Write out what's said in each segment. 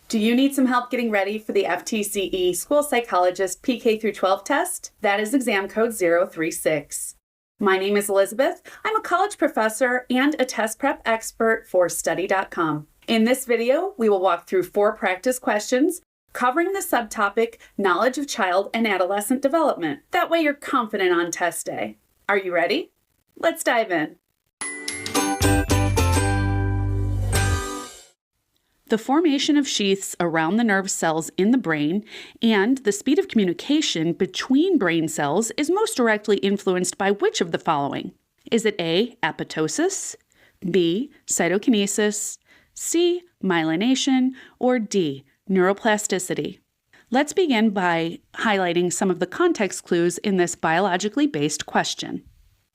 Do you need some help getting ready for the FTCE School Psychologist PK-12 test? That is exam code 036. My name is Elizabeth. I'm a college professor and a test prep expert for Study.com. In this video, we will walk through 4 practice questions covering the subtopic Knowledge of Child and Adolescent Development. That way you're confident on test day. Are you ready? Let's dive in. The formation of sheaths around the nerve cells in the brain and the speed of communication between brain cells is most directly influenced by which of the following? Is it A, apoptosis, B, cytokinesis, C, myelination, or D, neuroplasticity? Let's begin by highlighting some of the context clues in this biologically based question.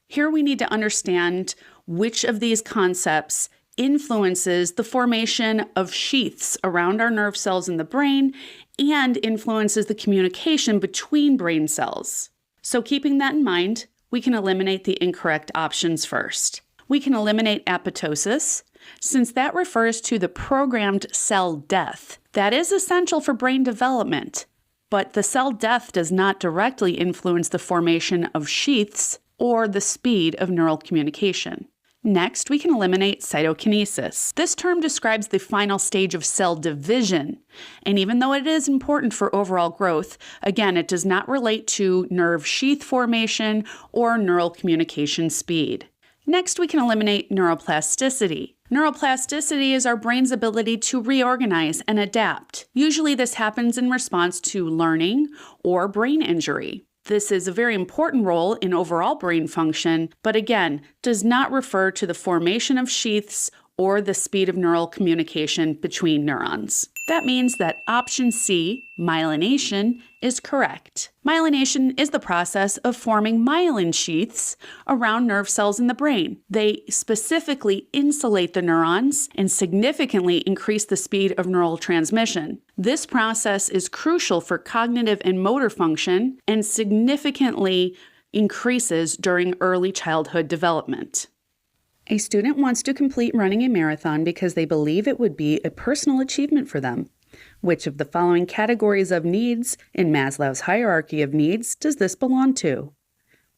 Here we need to understand which of these concepts influences the formation of sheaths around our nerve cells in the brain and influences the communication between brain cells. So keeping that in mind, we can eliminate the incorrect options first. We can eliminate apoptosis, since that refers to the programmed cell death. That is essential for brain development, but the cell death does not directly influence the formation of sheaths or the speed of neural communication. Next, we can eliminate cytokinesis. This term describes the final stage of cell division, and even though it is important for overall growth, again, it does not relate to nerve sheath formation or neural communication speed. Next, we can eliminate neuroplasticity. Neuroplasticity is our brain's ability to reorganize and adapt. Usually this happens in response to learning or brain injury. This is a very important role in overall brain function, but again, does not refer to the formation of sheaths or the speed of neural communication between neurons. That means that option C, myelination, is correct. Myelination is the process of forming myelin sheaths around nerve cells in the brain. They specifically insulate the neurons and significantly increase the speed of neural transmission. This process is crucial for cognitive and motor function and significantly increases during early childhood development. A student wants to complete running a marathon because they believe it would be a personal achievement for them. Which of the following categories of needs in Maslow's hierarchy of needs does this belong to?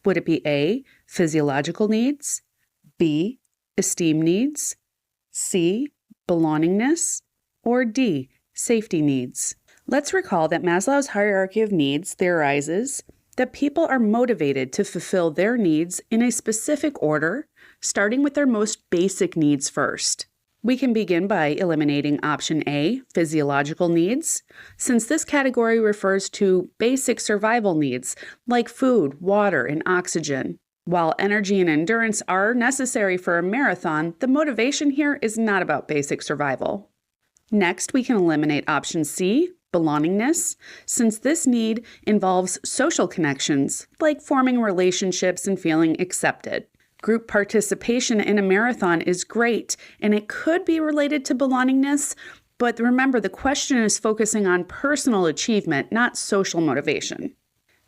Would it be A, physiological needs, B, esteem needs, C, belongingness, or D, safety needs? Let's recall that Maslow's hierarchy of needs theorizes that people are motivated to fulfill their needs in a specific order, starting with their most basic needs first. We can begin by eliminating option A, physiological needs, since this category refers to basic survival needs like food, water, and oxygen. While energy and endurance are necessary for a marathon, the motivation here is not about basic survival. Next, we can eliminate option C, belongingness, since this need involves social connections, like forming relationships and feeling accepted. Group participation in a marathon is great, and it could be related to belongingness, but remember, the question is focusing on personal achievement, not social motivation.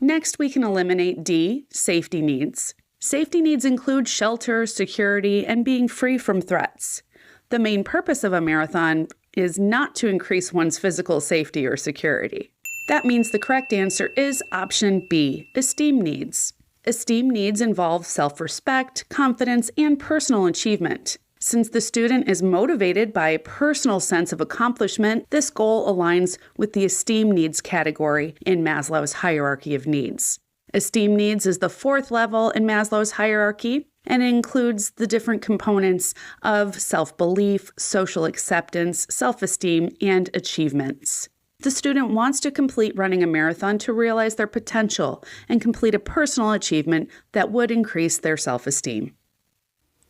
Next, we can eliminate D, safety needs. Safety needs include shelter, security, and being free from threats. The main purpose of a marathon is not to increase one's physical safety or security. That means the correct answer is option B, esteem needs. Esteem needs involve self-respect, confidence, and personal achievement. Since the student is motivated by a personal sense of accomplishment, this goal aligns with the esteem needs category in Maslow's hierarchy of needs. Esteem needs is the 4th level in Maslow's hierarchy, and it includes the different components of self-belief, social acceptance, self-esteem, and achievements. The student wants to complete running a marathon to realize their potential and complete a personal achievement that would increase their self-esteem.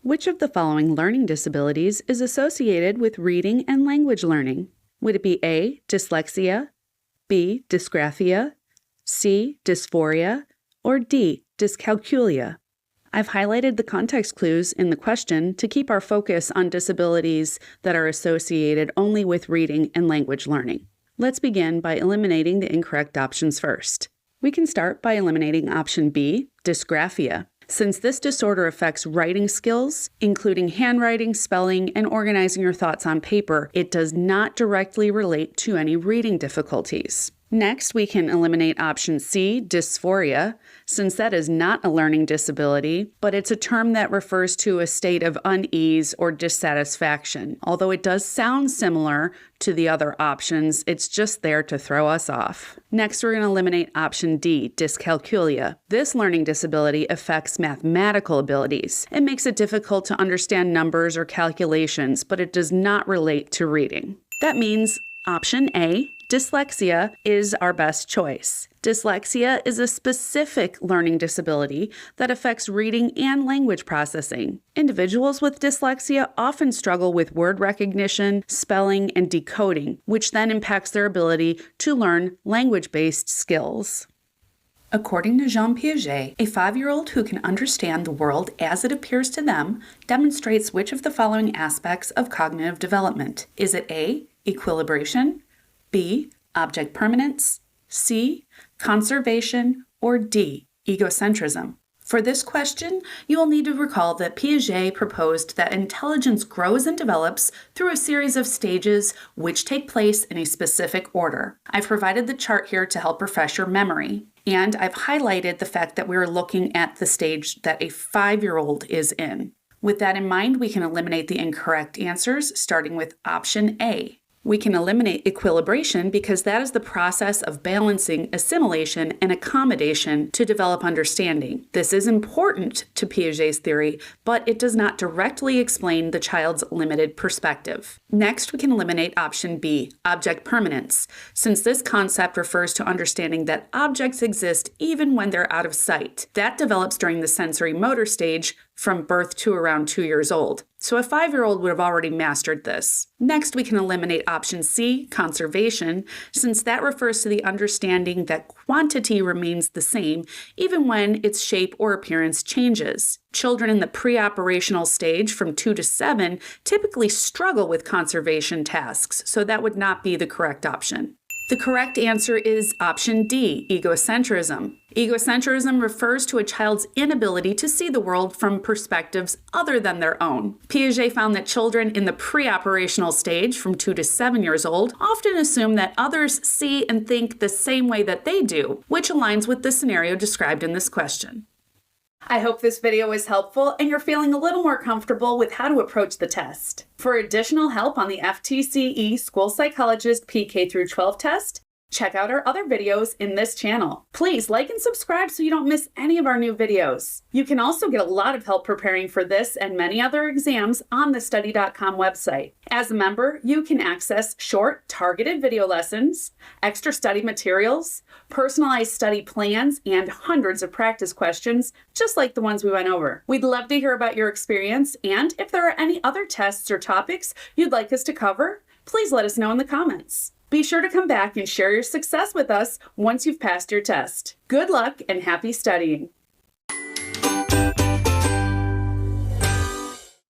Which of the following learning disabilities is associated with reading and language learning? Would it be A, dyslexia, B, dysgraphia, C, dysphoria, or D, dyscalculia? I've highlighted the context clues in the question to keep our focus on disabilities that are associated only with reading and language learning. Let's begin by eliminating the incorrect options first. We can start by eliminating option B, dysgraphia. Since this disorder affects writing skills, including handwriting, spelling, and organizing your thoughts on paper, it does not directly relate to any reading difficulties. Next, we can eliminate option C, dysphoria, since that is not a learning disability, but it's a term that refers to a state of unease or dissatisfaction. Although it does sound similar to the other options, it's just there to throw us off. Next, we're going to eliminate option D, dyscalculia. This learning disability affects mathematical abilities. It makes it difficult to understand numbers or calculations, but it does not relate to reading. That means option A, dyslexia, is our best choice. Dyslexia is a specific learning disability that affects reading and language processing. Individuals with dyslexia often struggle with word recognition, spelling, and decoding, which then impacts their ability to learn language-based skills. According to Jean Piaget, a 5-year-old who can understand the world as it appears to them demonstrates which of the following aspects of cognitive development. Is it A, equilibration, B, object permanence, C, conservation, or D, egocentrism? For this question, you will need to recall that Piaget proposed that intelligence grows and develops through a series of stages which take place in a specific order. I've provided the chart here to help refresh your memory, and I've highlighted the fact that we're looking at the stage that a 5-year-old is in. With that in mind, we can eliminate the incorrect answers, starting with option A. We can eliminate equilibration because that is the process of balancing assimilation and accommodation to develop understanding. This is important to Piaget's theory, but it does not directly explain the child's limited perspective. Next, we can eliminate option B, object permanence, since this concept refers to understanding that objects exist even when they're out of sight. That develops during the sensory motor stage from birth to around 2 years old. So a 5-year-old would have already mastered this. Next, we can eliminate option C, conservation, since that refers to the understanding that quantity remains the same even when its shape or appearance changes. Children in the pre-operational stage from 2 to 7 typically struggle with conservation tasks, so that would not be the correct option. The correct answer is option D, egocentrism. Egocentrism refers to a child's inability to see the world from perspectives other than their own. Piaget found that children in the pre-operational stage from 2 to 7 years old often assume that others see and think the same way that they do, which aligns with the scenario described in this question. I hope this video was helpful and you're feeling a little more comfortable with how to approach the test. For additional help on the FTCE School Psychologist PK-12 test, check out our other videos in this channel. Please like and subscribe so you don't miss any of our new videos. You can also get a lot of help preparing for this and many other exams on the study.com website. As a member, you can access short, targeted video lessons, extra study materials, personalized study plans, and hundreds of practice questions, just like the ones we went over. We'd love to hear about your experience, and if there are any other tests or topics you'd like us to cover, please let us know in the comments. Be sure to come back and share your success with us once you've passed your test. Good luck and happy studying!